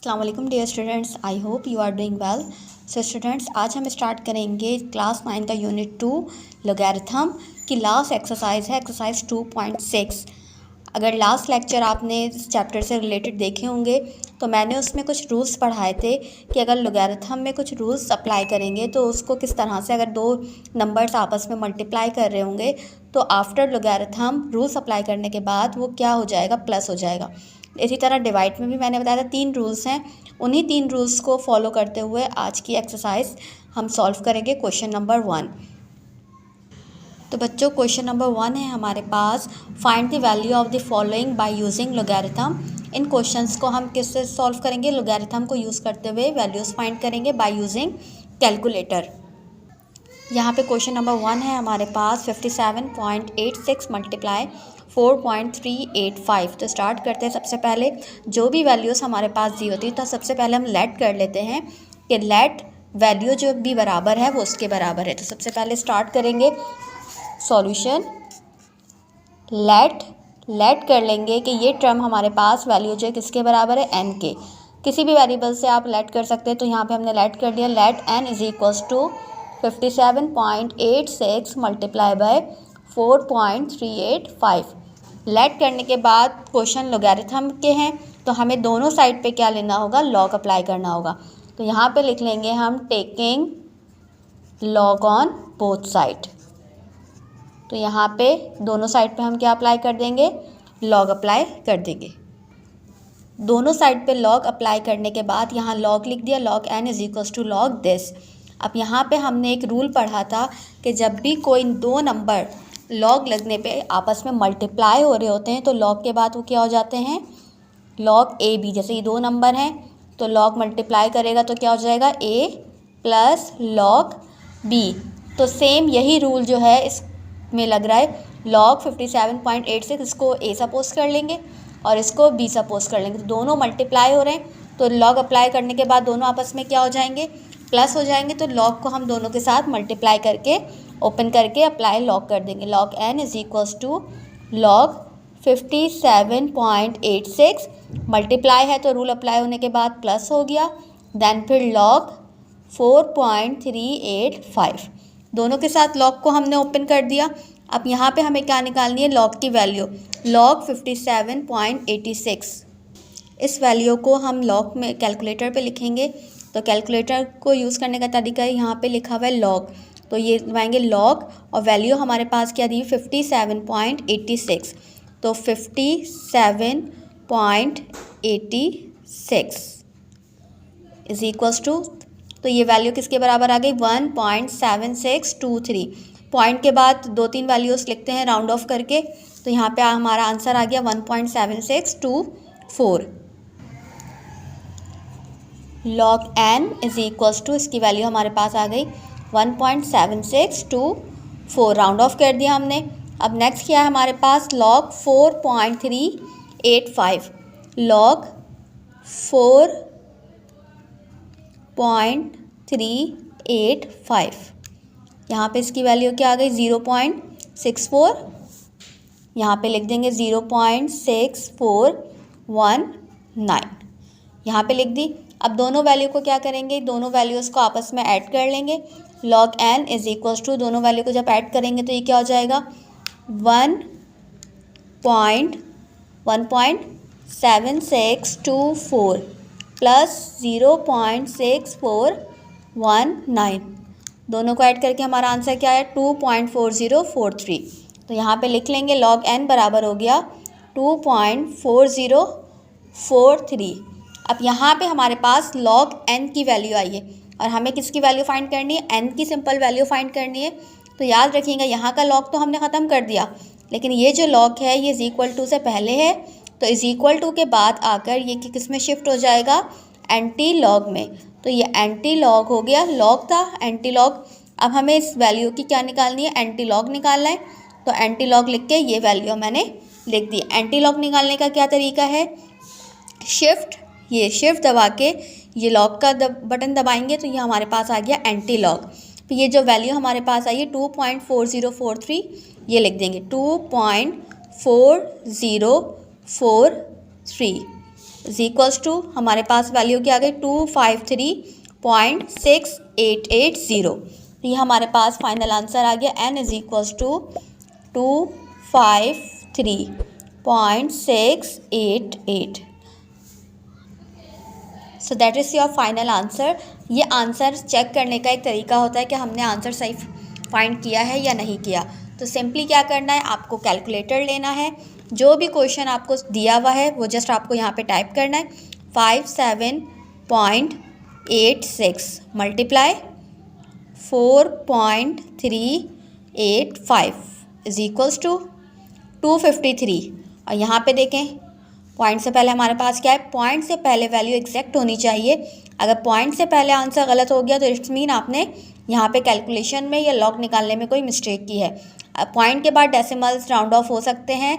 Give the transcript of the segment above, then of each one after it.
अस्सलाम वालेकुम dear students, I hope you are doing well. So students, आज हम स्टार्ट करेंगे क्लास 9 का यूनिट 2 लोगैरिथम की लास्ट एक्सरसाइज है, एक्सरसाइज 2.6। अगर लास्ट लेक्चर आपने इस चैप्टर से रिलेटेड देखे होंगे तो मैंने उसमें कुछ रूल्स पढ़ाए थे कि अगर लोगैरिथम में कुछ रूल्स अप्लाई करेंगे तो उसको किस तरह से, अगर दो नंबर्स आपस में मल्टीप्लाई कर रहे होंगे तो आफ्टर लोगैरिथम रूल्स अप्लाई करने के बाद वो क्या हो जाएगा, प्लस हो जाएगा। इसी तरह डिवाइड में भी मैंने बताया था 3 रूल्स हैं, उन्हीं 3 रूल्स को फॉलो करते हुए आज की एक्सरसाइज हम सॉल्व करेंगे क्वेश्चन नंबर 1। तो बच्चों, क्वेश्चन नंबर 1 है हमारे पास, find the value of the following by using logarithm. इन क्वेश्चंस को हम किससे सॉल्व करेंगे? लोगैरिथम को यूज़ करते हुए वैल्यूज़ फाइंड करेंगे बाय यूजिंग कैलकुलेटर। यहाँ पे क्वेश्चन नंबर 1 है हमारे पास 57.86 मल्टीप्लाई 4.385। तो स्टार्ट करते हैं। सबसे पहले जो भी वैल्यूज़ हमारे पास दी होती है तो सबसे पहले हम लेट कर लेते हैं कि लेट वैल्यू जो भी बराबर है वो उसके बराबर है। तो सबसे पहले स्टार्ट करेंगे सॉल्यूशन। लेट कर लेंगे कि ये टर्म हमारे पास वैल्यू जो है किसके बराबर है, n के। किसी भी वेरिएबल से आप लेट कर सकते हैं, तो यहाँ पे हमने लेट कर दिया। Let n is equals to 57.86 multiply by 4.385। Let करने के बाद क्वेश्चन लोगैरिथम के हैं तो हमें दोनों साइड पे क्या लेना होगा, लॉग अप्लाई करना होगा। तो यहाँ पे लिख लेंगे हम taking log on both side. तो यहाँ पे दोनों साइड पे हम क्या अप्लाई कर देंगे, लॉग अप्लाई कर देंगे। दोनों साइड पे लॉग अप्लाई करने के बाद यहाँ लॉग लिख दिया, log n is equals to log this. अब यहाँ पे हमने एक रूल पढ़ा था कि जब भी कोई दो नंबर लॉग लगने पे आपस में मल्टीप्लाई हो रहे होते हैं तो लॉग के बाद वो क्या हो जाते हैं, लॉग ए बी। जैसे ये दो नंबर हैं तो लॉग मल्टीप्लाई करेगा तो क्या हो जाएगा, a प्लस लॉग b। तो सेम यही रूल जो है इसमें लग रहा है। लॉग 57.86 इसको a सपोज कर लेंगे और इसको b सपोज कर लेंगे। तो दोनों मल्टीप्लाई हो रहे हैं तो लॉग अप्लाई करने के बाद दोनों आपस में क्या हो जाएंगे, प्लस हो जाएंगे। तो लॉग को हम दोनों के साथ मल्टीप्लाई करके ओपन करके अप्लाई लॉग कर देंगे। Log n is equals to log 57.86 multiply है तो रूल अप्लाई होने के बाद प्लस हो गया, देन फिर लॉग 4.385। दोनों के साथ लॉग को हमने ओपन कर दिया। अब यहाँ पे हमें क्या निकालनी है, लॉग की वैल्यू, लॉग 57.86। इस वैल्यू को हम लॉग में कैलकुलेटर पे लिखेंगे। तो कैलकुलेटर को यूज़ करने का तरीका है, यहाँ पे लिखा हुआ है लॉग, तो ये दबाएंगे लॉग और वैल्यू हमारे पास क्या दी है 57.86। तो 57.86 इज इक्वल्स टू, तो ये वैल्यू किसके बराबर आ गई, 1.7623। पॉइंट के बाद 2-3 वैल्यूज़ लिखते हैं राउंड ऑफ करके। तो यहाँ पे हमारा आंसर आ गया 1.7624। Log n is equals to, इसकी वैल्यू हमारे पास आ गई 1.7624, राउंड ऑफ कर दिया हमने। अब नेक्स्ट क्या है हमारे पास, लॉग 4.385। लॉग 4.385, यहाँ पे इसकी वैल्यू क्या आ गई 0.64। यहाँ पे लिख देंगे 0.6419, यहाँ पे लिख दी। अब दोनों वैल्यू को क्या करेंगे, दोनों वैल्यूज़ को आपस में ऐड कर लेंगे। Log n is equals to, दोनों वैल्यू को जब ऐड करेंगे तो ये क्या हो जाएगा, 1.7624 प्लस 0.6419। दोनों को ऐड करके हमारा आंसर क्या है, 2.4043। तो यहाँ पे लिख लेंगे लॉग n बराबर हो गया 2.4043। अब यहाँ पे हमारे पास लॉग n की वैल्यू आई है और हमें किसकी वैल्यू फाइंड करनी है, n की सिंपल वैल्यू फाइंड करनी है। तो याद रखिएगा यहाँ का लॉग तो हमने ख़त्म कर दिया, लेकिन ये जो लॉग है ये इज इक्वल टू से पहले है, तो इज इक्वल टू के बाद आकर ये किस में शिफ्ट हो जाएगा, एंटी लॉग में। तो ये एंटी लॉग हो गया, लॉग था एंटी लॉग। अब हमें इस वैल्यू की क्या निकालनी है, एंटी लॉग निकालना है। तो एंटी लॉग लिख के ये वैल्यू मैंने लिख दी। एंटी लॉग निकालने का क्या तरीका है, शिफ्ट, ये शिफ्ट दबा के ये लॉग का बटन दबाएंगे तो ये हमारे पास आ गया एंटी लॉग। तो ये जो वैल्यू हमारे पास आई है 2.4043, ये लिख देंगे 2.4043। इज इक्वल्स टू हमारे पास वैल्यू क्या आ गई 253.6880। तो ये हमारे पास फाइनल आंसर आ गया n is equals to 253.688। So that is your final answer. ये आंसर चेक करने का एक तरीका होता है कि हमने आंसर सही फाइंड किया है या नहीं किया। तो सिंपली क्या करना है, आपको कैलकुलेटर लेना है, जो भी क्वेश्चन आपको दिया हुआ है वो जस्ट आपको यहाँ पे टाइप करना है 57.86 मल्टीप्लाई 4.385 इज इक्वल्स टू 253। और यहाँ पे देखें पॉइंट से पहले हमारे पास क्या है, पॉइंट से पहले वैल्यू एग्जैक्ट होनी चाहिए। अगर पॉइंट से पहले आंसर गलत हो गया तो इट्स मीन आपने यहाँ पे कैलकुलेशन में या लॉग निकालने में कोई मिस्टेक की है। पॉइंट के बाद डेसिमल्स राउंड ऑफ हो सकते हैं,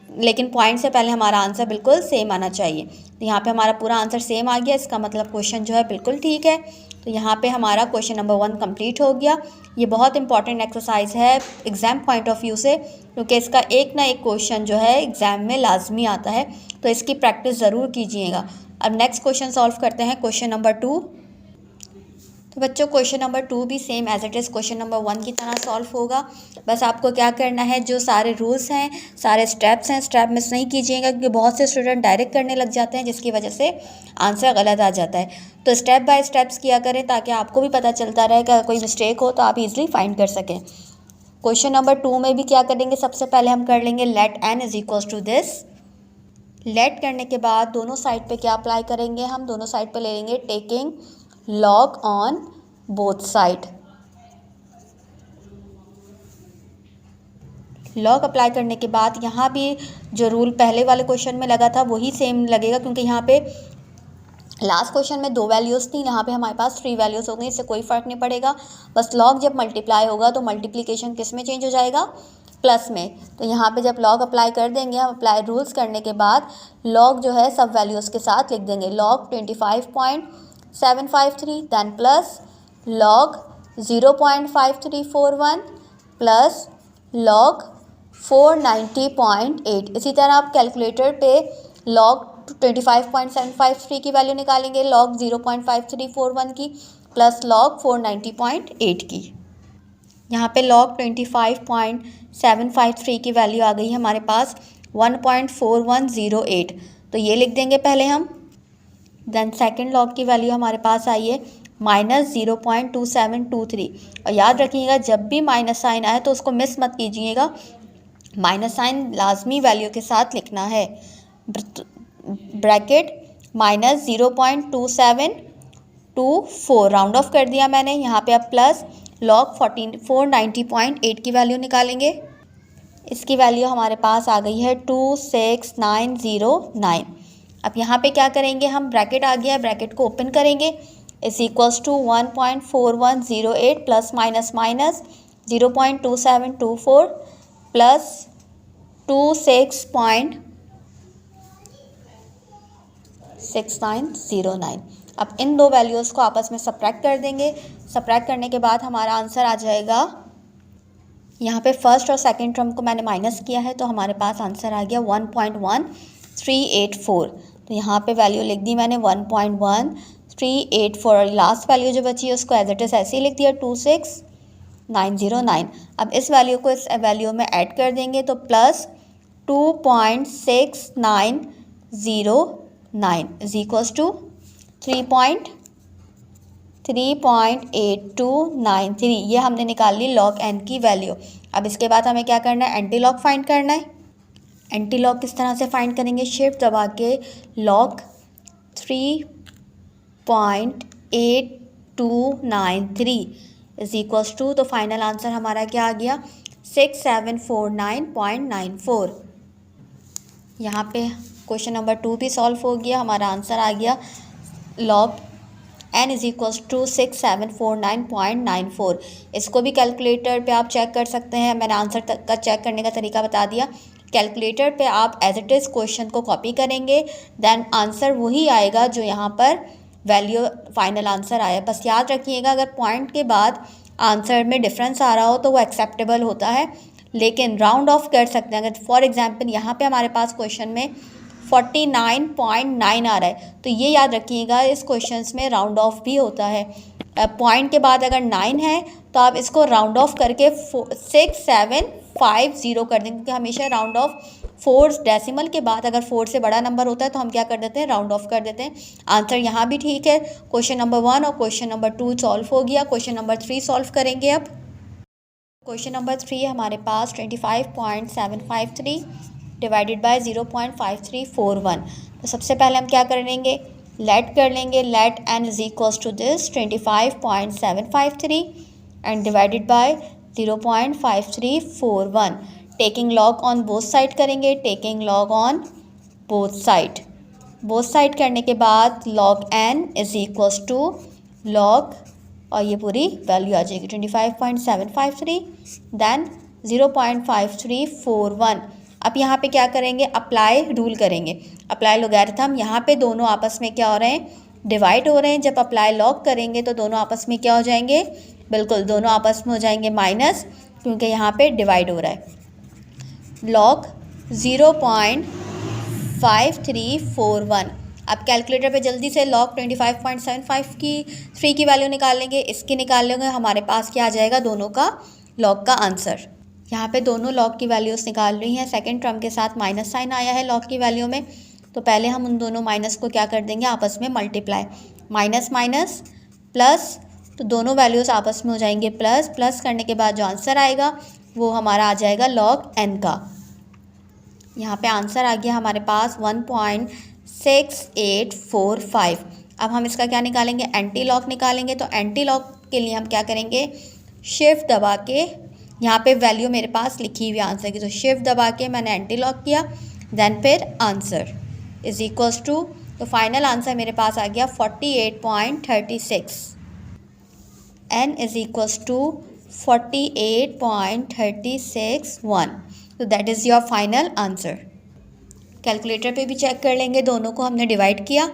लेकिन पॉइंट से पहले हमारा आंसर बिल्कुल सेम आना चाहिए। तो यहाँ पे हमारा पूरा आंसर सेम आ गया, इसका मतलब क्वेश्चन जो है बिल्कुल ठीक है। तो यहाँ पे हमारा क्वेश्चन नंबर 1 कंप्लीट हो गया। ये बहुत इंपॉर्टेंट एक्सरसाइज है एग्ज़ाम पॉइंट ऑफ व्यू से, क्योंकि इसका एक ना एक क्वेश्चन जो है एग्ज़ाम में लाजमी आता है, तो इसकी प्रैक्टिस ज़रूर कीजिएगा। अब नेक्स्ट क्वेश्चन सॉल्व करते हैं, क्वेश्चन नंबर 2। तो बच्चों क्वेश्चन नंबर 2 भी same as it is question number 1 की तरह सॉल्व होगा। बस आपको क्या करना है, जो सारे रूल्स हैं, सारे स्टेप्स हैं, स्टेप मिस नहीं कीजिएगा, क्योंकि बहुत से स्टूडेंट डायरेक्ट करने लग जाते हैं जिसकी वजह से आंसर गलत आ जाता है। तो स्टेप बाय स्टेप्स किया करें ताकि आपको भी पता चलता रहे कि कोई मिस्टेक हो तो आप इजीली फाइंड कर सकें। क्वेश्चन नंबर 2 में भी क्या करेंगे, सबसे पहले हम कर लेंगे let n is equals to this. Let करने के बाद दोनों साइड पे क्या अप्लाई करेंगे, हम दोनों साइड पे ले लेंगे taking log on both side। log apply करने के बाद यहाँ भी जो रूल पहले वाले क्वेश्चन में लगा था वही सेम लगेगा, क्योंकि यहाँ पे लास्ट क्वेश्चन में 2 वैल्यूज़ थी, यहाँ पे हमारे पास 3 वैल्यूज़ हो गई, इससे कोई फ़र्क नहीं पड़ेगा। बस log जब मल्टीप्लाई होगा तो मल्टीप्लिकेशन किस में चेंज हो जाएगा, प्लस में। तो यहाँ पे जब log अप्लाई कर देंगे, हम अप्लाई रूल्स करने के बाद log जो है सब वैल्यूज़ के साथ लिख देंगे, log 25.753 then plus log 0.5341 plus log 490.8। इसी तरह आप कैलकुलेटर पे log 25.753 की वैल्यू निकालेंगे, log 0.5341 की प्लस log 490.8 की। यहाँ पे log 25.753 की वैल्यू आ गई है हमारे पास 1.4108, तो ये लिख देंगे पहले हम। देन सेकंड log की वैल्यू हमारे पास आई है -0.2723। और याद रखिएगा जब भी माइनस साइन आए तो उसको मिस मत कीजिएगा, माइनस साइन लाजमी वैल्यू के साथ लिखना है। ब्रैकेट -0.2724 राउंड ऑफ कर दिया मैंने। यहाँ पे अब प्लस log 490.8 की वैल्यू निकालेंगे, इसकी वैल्यू हमारे पास आ गई है 26909। अब यहाँ पे क्या करेंगे, हम ब्रैकेट आ गया है, ब्रैकेट को ओपन करेंगे, is equals to 1.4108 plus minus minus 0.2724 plus 26.6909। अब इन दो वैल्यूज़ को आपस में सब्ट्रैक्ट कर देंगे। सब्ट्रैक्ट करने के बाद हमारा आंसर आ जाएगा, यहाँ पे फर्स्ट और सेकंड टर्म को मैंने माइनस किया है, तो हमारे पास आंसर आ गया 1.1384। तो यहाँ पे वैल्यू लिख दी मैंने 1.1384, और लास्ट वैल्यू जो बची है उसको एज इट इज़ ऐसे ही लिख दिया 26909। अब इस वैल्यू को इस वैल्यू में ऐड कर देंगे तो प्लस 2.6909 इज इक्वल्स टू 3.8293। ये हमने निकाल ली log n की वैल्यू। अब इसके बाद हमें क्या करना है, एंटी लॉग फाइंड करना है। एंटी लॉग किस तरह से फाइंड करेंगे, शिफ्ट दबा के log 3.8293 इज इक्वल्स टू, तो फाइनल आंसर हमारा क्या आ गया 6749.94। यहाँ पे क्वेश्चन नंबर 2 भी सॉल्व हो गया, हमारा आंसर आ गया log n is equals to 6749.94। इसको भी कैलकुलेटर पे आप चेक कर सकते हैं, मैंने आंसर तक का चेक करने का तरीका बता दिया। कैलकुलेटर पे आप एज इट इज़ क्वेश्चन को कॉपी करेंगे, देन आंसर वही आएगा जो यहाँ पर वैल्यू फाइनल आंसर आया। बस याद रखिएगा अगर पॉइंट के बाद आंसर में डिफरेंस आ रहा हो तो वो एक्सेप्टेबल होता है, लेकिन राउंड ऑफ कर सकते हैं। अगर फॉर एग्जांपल यहाँ पे हमारे पास क्वेश्चन में 49.9 आ रहा है। तो ये याद रखिएगा, इस क्वेश्चंस में राउंड ऑफ भी होता है। पॉइंट के बाद अगर 9 है तो आप इसको राउंड ऑफ करके 6750 कर देंगे, क्योंकि हमेशा राउंड ऑफ 4 डेसिमल के बाद अगर 4 से बड़ा नंबर होता है तो हम क्या कर देते हैं, राउंड ऑफ कर देते हैं। आंसर यहाँ भी ठीक है। क्वेश्चन नंबर 1 और क्वेश्चन नंबर 2 सॉल्व हो गया। क्वेश्चन नंबर 3 सॉल्व करेंगे अब। क्वेश्चन नंबर 3 हमारे पास 25.753 डिवाइडेड बाय 0.5341। तो सबसे पहले हम क्या करेंगे, लेट कर लेंगे। Let n is equals to this 25.753 and divided by 0.5341। Taking log on both side करेंगे। Taking log on both side करने के बाद log n is equals to log, और ये पूरी वैल्यू आ जाएगी 25.753 देन 0.5341। अब यहाँ पे क्या करेंगे, अप्लाई रूल करेंगे। अप्लाई लोगैरिथम, यहाँ पे दोनों आपस में क्या हो रहे हैं, डिवाइड हो रहे हैं। जब अप्लाई लॉग करेंगे तो दोनों आपस में क्या हो जाएंगे, बिल्कुल दोनों आपस में हो जाएंगे माइनस, क्योंकि यहाँ पे डिवाइड हो रहा है। लॉग 0.5341। अब कैलकुलेटर पे जल्दी से लॉग 25.75 की वैल्यू निकाल लेंगे, इसकी निकाल लेंगे। हमारे पास क्या आ जाएगा, दोनों का लॉग का आंसर। यहाँ पे दोनों लॉग की वैल्यूज़ निकाल रही हैं। सेकंड टर्म के साथ माइनस साइन आया है लॉग की वैल्यू में, तो पहले हम उन दोनों माइनस को क्या कर देंगे, आपस में मल्टीप्लाई। माइनस माइनस प्लस, तो दोनों वैल्यूज़ आपस में हो जाएंगे प्लस। प्लस करने के बाद जो आंसर आएगा वो हमारा आ जाएगा लॉग n का। यहाँ पे आंसर आ गया हमारे पास 1.6845। अब हम इसका क्या निकालेंगे, एंटी लॉग निकालेंगे। तो एंटी लॉग के लिए हम क्या करेंगे, शिफ्ट दबा के, यहाँ पे वैल्यू मेरे पास लिखी हुई आंसर की, तो शिफ्ट दबा के मैंने एंटी लॉग किया, देन फिर आंसर इज इक्वल्स टू, तो फाइनल आंसर मेरे पास आ गया 48.36। n is equals to 48.361। तो that is your final answer. Calculator पे भी चेक कर लेंगे, दोनों को हमने डिवाइड किया।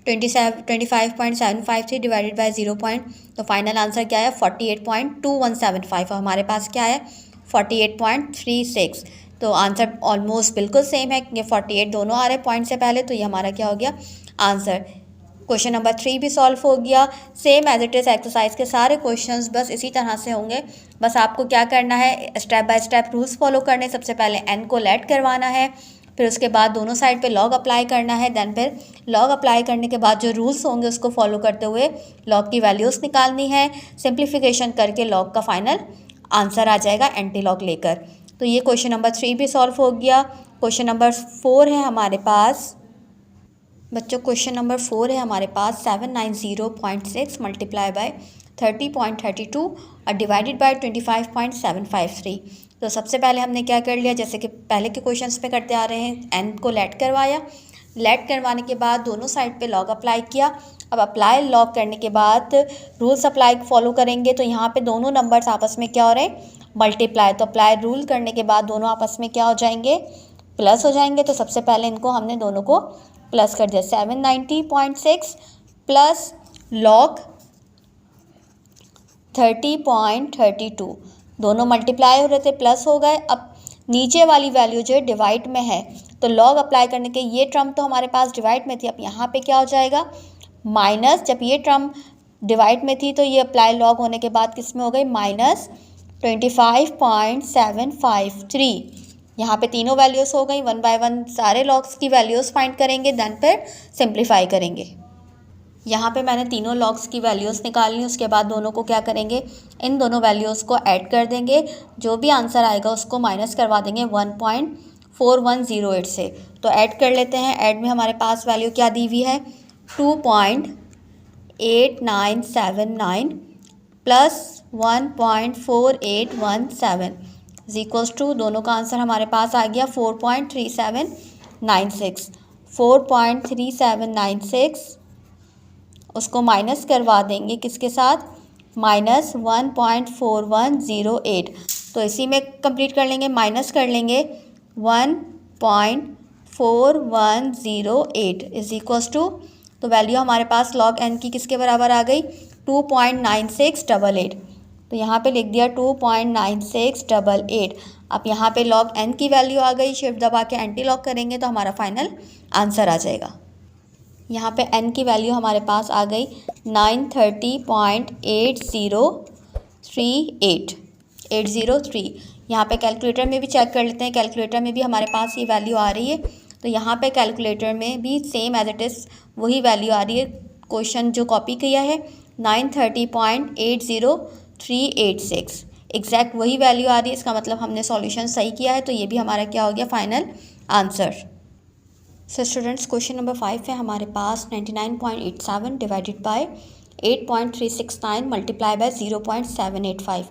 25.753 डिवाइडेड बाय 0. तो फाइनल आंसर क्या है, 48.2175। हमारे पास क्या है, 48.36। तो आंसर ऑलमोस्ट बिल्कुल सेम है, क्योंकि 48 दोनों आ रहे हैं पॉइंट से पहले, तो ये हमारा क्या हो गया, आंसर। क्वेश्चन नंबर 3 भी सॉल्व हो गया। Same as it is exercise के सारे क्वेश्चंस बस इसी तरह से होंगे। बस आपको क्या करना है, step by step rules follow करने। सबसे पहले n को लेट करवाना है, फिर उसके बाद दोनों साइड पे लॉग अप्लाई करना है, देन फिर लॉग अप्लाई करने के बाद जो रूल्स होंगे उसको फॉलो करते हुए लॉग की वैल्यूज़ निकालनी है। सिंप्लीफिकेशन करके लॉग का फाइनल आंसर आ जाएगा एंटी लॉग लेकर। तो ये क्वेश्चन नंबर 3 भी सॉल्व हो गया। क्वेश्चन नंबर 4 है हमारे पास बच्चों, क्वेश्चन नंबर 4 है हमारे पास 790.6 मल्टीप्लाई बाय 30.32 और डिवाइडेड बाय 25.753। तो सबसे पहले हमने क्या कर लिया, जैसे कि पहले के क्वेश्चंस पे करते आ रहे हैं, n को लेट करवाया। लेट करवाने के बाद दोनों साइड पे लॉग अप्लाई किया। अब अप्लाई लॉग करने के बाद रूल्स अप्लाई फॉलो करेंगे। तो यहाँ पे दोनों नंबर्स आपस में क्या हो रहे हैं, मल्टीप्लाई। तो अप्लाई रूल करने के बाद दोनों आपस में क्या हो जाएंगे, प्लस हो जाएंगे। तो सबसे पहले इनको हमने दोनों को प्लस कर दिया। 790.6 प्लस लॉग 30.32, दोनों मल्टीप्लाई हो रहे थे, प्लस हो गए। अब नीचे वाली वैल्यू जो है डिवाइड में है, तो लॉग अप्लाई करने के ये टर्म तो हमारे पास डिवाइड में थी, अब यहाँ पे क्या हो जाएगा, माइनस। जब ये टर्म डिवाइड में थी तो ये अप्लाई लॉग होने के बाद किस में हो गई, माइनस 25.753। यहाँ पे तीनों वैल्यूज़ हो गई। 1 बाय 1 सारे लॉग्स की वैल्यूज़ फाइंड करेंगे, देन फिर सिंप्लीफाई करेंगे। यहाँ पे मैंने तीनों लॉग्स की वैल्यूज़ निकाल ली। उसके बाद दोनों को क्या करेंगे, इन दोनों वैल्यूज़ को ऐड कर देंगे। जो भी आंसर आएगा उसको माइनस करवा देंगे 1.4108 से। तो ऐड कर लेते हैं। ऐड में हमारे पास वैल्यू क्या दी हुई है, 2.8979 प्लस 1.4817 इज इक्वल्स टू, दोनों का आंसर हमारे पास आ गया 4.3796। 4.3796 उसको माइनस करवा देंगे किसके साथ, माइनस 1.4108। तो इसी में कंप्लीट कर लेंगे, माइनस कर लेंगे 1.4108 इज इक्वल्स टू, तो वैल्यू हमारे पास लॉग n की किसके बराबर आ गई, 2.9688। तो यहाँ पे लिख दिया 2.9688। अब यहाँ पे log n की वैल्यू आ गई, शिफ्ट दबा के एंटी लॉक करेंगे तो हमारा फाइनल आंसर आ जाएगा। यहाँ पे n की वैल्यू हमारे पास आ गई 930.8038। यहाँ पे कैलकुलेटर में भी चेक कर लेते हैं, कैलकुलेटर में भी हमारे पास ये वैल्यू आ रही है। तो यहाँ पे कैलकुलेटर में भी सेम एज इट इज़ वही वैल्यू आ रही है। क्वेश्चन जो कॉपी किया है 930.80386 एग्जैक्ट वही वैल्यू आ रही है। इसका मतलब हमने सॉल्यूशन सही किया है, तो ये भी हमारा क्या हो गया, final answer. So students, question number 5 है हमारे पास 99.87 divided by 8.369 multiply by 0.785।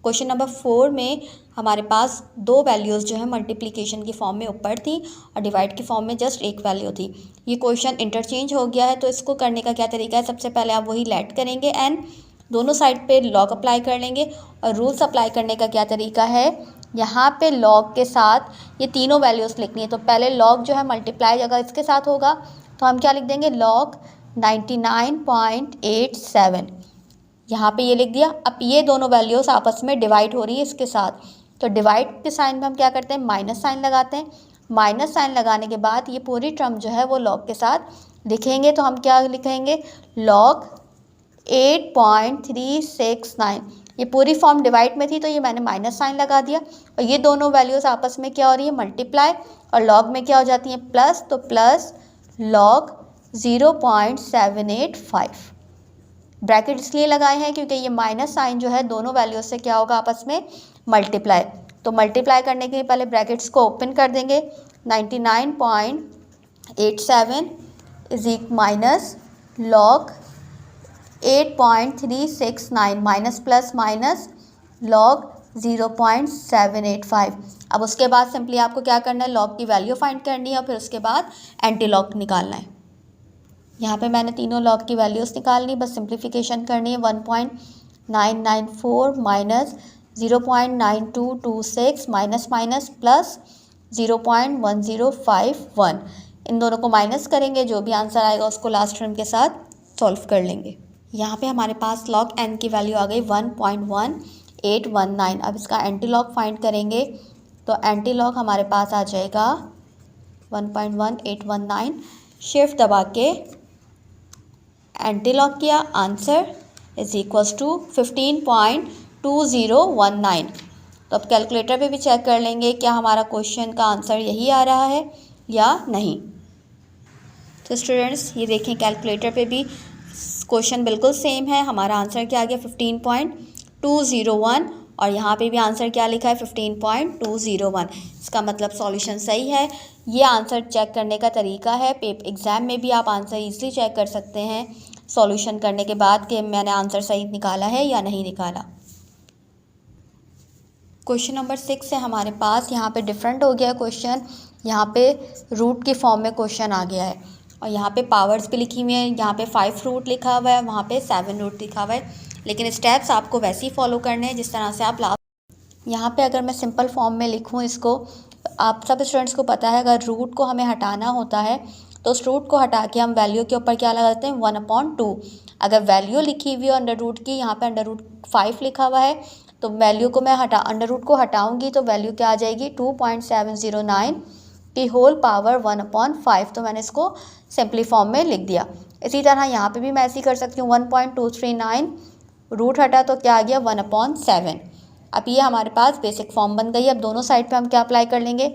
Question number 4 में हमारे पास दो वैल्यूज़ जो है मल्टीप्लिकेशन की फॉर्म में ऊपर थी और डिवाइड की फॉर्म में जस्ट एक वैल्यू थी। ये क्वेश्चन इंटरचेंज हो गया है, तो इसको करने का क्या तरीका है, सबसे पहले आप वही लेट करेंगे एन, दोनों साइड पे लॉग अप्लाई कर लेंगे। और रूल्स अप्लाई करने का क्या तरीका है, यहाँ पे लॉग के साथ ये तीनों वैल्यूज़ लिखनी है। तो पहले लॉग जो है मल्टीप्लाई अगर इसके साथ होगा तो हम क्या लिख देंगे, लॉग 99.87, यहाँ पे ये लिख दिया। अब ये दोनों वैल्यूज़ आपस में डिवाइड हो रही है इसके साथ, तो डिवाइड के साइन में हम क्या करते हैं, माइनस साइन लगाते हैं। माइनस साइन लगाने के बाद ये पूरी टर्म जो है वो लॉग के साथ लिखेंगे। तो हम क्या लिखेंगे, लॉग 8.369। ये पूरी फॉर्म डिवाइड में थी तो ये मैंने माइनस साइन लगा दिया। और ये दोनों वैल्यूज़ आपस में क्या हो रही है, मल्टीप्लाई, और लॉग में क्या हो जाती हैं, प्लस। तो प्लस लॉग 0.785। ब्रैकेट इसलिए लगाए हैं क्योंकि ये माइनस साइन जो है दोनों वैल्यूज से क्या होगा, आपस में मल्टीप्लाई। तो मल्टीप्लाई करने के लिए पहले ब्रैकेट्स को ओपन कर देंगे। 99.87 is minus log 8.369 minus plus minus log 0.785। अब उसके बाद सिंपली आपको क्या करना है, लॉग की वैल्यू फाइंड करनी है और फिर उसके बाद एंटी लॉग निकालना है। यहाँ पे मैंने तीनों लॉग की वैल्यूज़ निकालनी, बस सिंप्लीफिकेशन करनी है। 1.994 माइनस 0.9226 माइनस माइनस प्लस 0.1051, इन दोनों को माइनस करेंगे, जो भी आंसर आएगा उसको लास्ट टर्म के साथ सॉल्व कर लेंगे। यहाँ पे हमारे पास लॉग n की वैल्यू आ गई 1.1819। अब इसका एंटी लॉग फाइंड करेंगे, तो एंटी लॉग हमारे पास आ जाएगा 1.1819। शिफ्ट दबा के एंटी लॉग किया, आंसर इज इक्वल्स टू 15.2019। तो अब कैलकुलेटर पे भी चेक कर लेंगे क्या हमारा क्वेश्चन का आंसर यही आ रहा है या नहीं। तो स्टूडेंट्स ये देखें, कैलकुलेटर पे भी क्वेश्चन बिल्कुल सेम है। हमारा आंसर क्या आ गया, 15.201, और यहाँ पे भी आंसर क्या लिखा है, 15.201। इसका मतलब सॉल्यूशन सही है। ये आंसर चेक करने का तरीका है। एग्ज़ाम में भी आप आंसर ईजिली चेक कर सकते हैं सॉल्यूशन करने के बाद कि मैंने आंसर सही निकाला है या नहीं निकाला। क्वेश्चन नंबर 6 है हमारे पास। यहाँ पे डिफरेंट हो गया क्वेश्चन, यहाँ पे रूट की फॉर्म में क्वेश्चन आ गया है और यहाँ पे पावर्स भी लिखी हुई है। यहाँ पे 5 रूट लिखा हुआ है, वहाँ पे 7 रूट लिखा हुआ है, लेकिन स्टेप्स आपको वैसे ही फॉलो करने हैं जिस तरह से आप यहाँ पे अगर मैं सिंपल फॉर्म में लिखूँ इसको, आप सब स्टूडेंट्स को पता है अगर रूट को हमें हटाना होता है तो उस रूट को हटा के हम वैल्यू के ऊपर क्या लगाते हैं, 1/2। अगर वैल्यू लिखी हुई है अंडर रूट की, यहाँ पे अंडर रूट 5 लिखा हुआ है, तो वैल्यू को मैं अंडर रूट को हटाऊँगी तो वैल्यू क्या आ जाएगी, 2.709 की होल पावर 1/5। तो मैंने इसको सिंपली फॉर्म में लिख दिया। इसी तरह यहाँ पे भी मैं ऐसे ही कर सकती हूँ, 1.239 रूट हटा तो क्या आ गया, 1/7। अब ये हमारे पास बेसिक फॉर्म बन गई। अब दोनों साइड पे हम क्या अप्लाई कर लेंगे,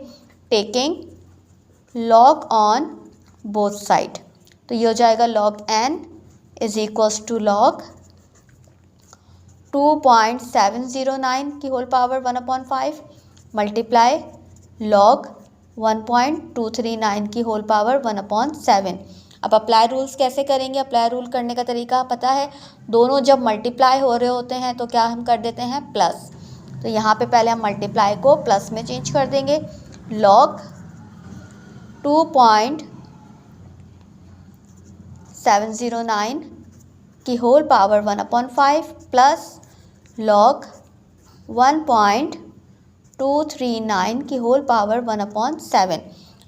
taking log on both side. तो ये हो जाएगा log n is equals to log 2.709 की होल पावर 1/5 मल्टीप्लाई लॉग 1.239 की होल पावर 1/7। अब अप्लाई रूल्स कैसे करेंगे, अप्लाई रूल करने का तरीका पता है, दोनों जब मल्टीप्लाई हो रहे होते हैं तो क्या हम कर देते हैं, प्लस। तो यहाँ पे पहले हम मल्टीप्लाई को प्लस में चेंज कर देंगे। लॉग 2.709 की होल पावर 1/5 प्लस लॉग 1.239 की होल पावर 1/7।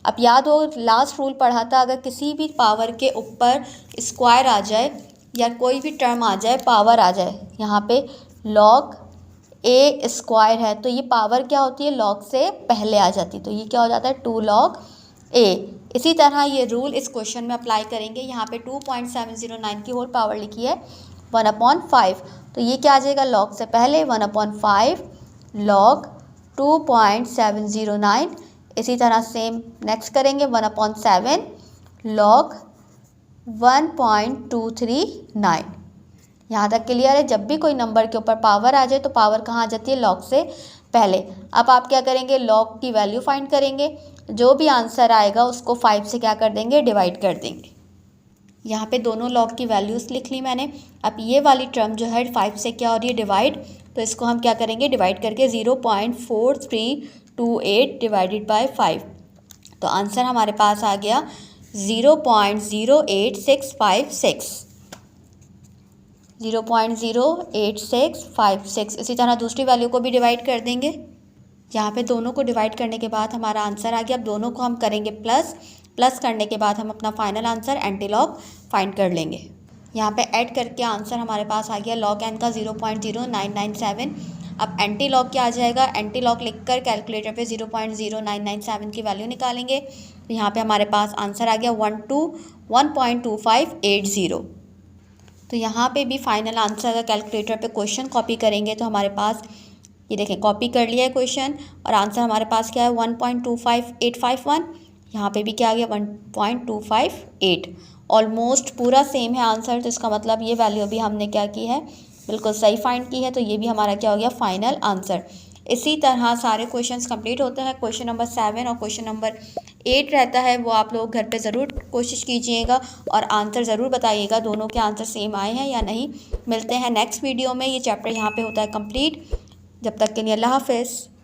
अब याद हो लास्ट रूल पढ़ा था, अगर किसी भी पावर के ऊपर स्क्वायर आ जाए या कोई भी टर्म आ जाए, पावर आ जाए, यहाँ पे लॉग ए स्क्वायर है तो ये पावर क्या होती है, लॉग से पहले आ जाती है, तो ये क्या हो जाता है 2 log ए। इसी तरह ये रूल इस क्वेश्चन में अप्लाई करेंगे। यहाँ पे 2.709 की होल पावर लिखी है 1/5, तो ये क्या आ जाएगा, लॉग से पहले 1/5 log 2.709। इसी तरह सेम नेक्स्ट करेंगे 1/7 log 1.239। यहाँ तक क्लियर है। जब भी कोई नंबर के ऊपर पावर आ जाए तो पावर कहाँ आ जाती है, लॉग से पहले। अब आप क्या करेंगे, लॉग की वैल्यू फाइंड करेंगे, जो भी आंसर आएगा उसको 5 से क्या कर देंगे, डिवाइड कर देंगे। यहाँ पे दोनों लॉग की वैल्यूज़ लिख ली मैंने। अब ये वाली टर्म जो है 5 से क्या हो रही है, डिवाइड, तो इसको हम क्या करेंगे, डिवाइड करके 0.4328 डिवाइडेड बाय 5, तो आंसर हमारे पास आ गया 0.08656, 0.08656। इसी तरह दूसरी वैल्यू को भी डिवाइड कर देंगे। यहाँ पे दोनों को डिवाइड करने के बाद हमारा आंसर आ गया। अब दोनों को हम करेंगे प्लस, प्लस करने के बाद हम अपना final answer anti log find कर लेंगे। यहाँ पे ऐड करके आंसर हमारे पास आ गया लॉग एन का 0.0997। अब एंटी लॉग क्या आ जाएगा, एंटी लॉग लिखकर कैलकुलेटर पे 0.0997 की वैल्यू निकालेंगे, तो यहाँ पे हमारे पास आंसर आ गया 1.2580। तो यहाँ पे भी फाइनल आंसर अगर कैलकुलेटर पे क्वेश्चन कॉपी करेंगे तो हमारे पास ये देखें, कॉपी कर लिया है क्वेश्चन और आंसर हमारे पास क्या है 1.25851। यहाँ पे भी क्या आ गया 1.258, ऑलमोस्ट पूरा सेम है आंसर, तो इसका मतलब ये वैल्यू भी हमने क्या की है, बिल्कुल सही फाइंड की है, तो ये भी हमारा क्या हो गया फाइनल आंसर। इसी तरह सारे क्वेश्चंस कंप्लीट होते हैं। क्वेश्चन नंबर 7 और क्वेश्चन नंबर 8 रहता है, वो आप लोग घर पे ज़रूर कोशिश कीजिएगा और आंसर ज़रूर बताइएगा दोनों के आंसर सेम आए हैं या नहीं। मिलते हैं नेक्स्ट वीडियो में। ये चैप्टर यहाँ पे होता है कंप्लीट। जब तक के लिए अल्लाह हाफ़िज़।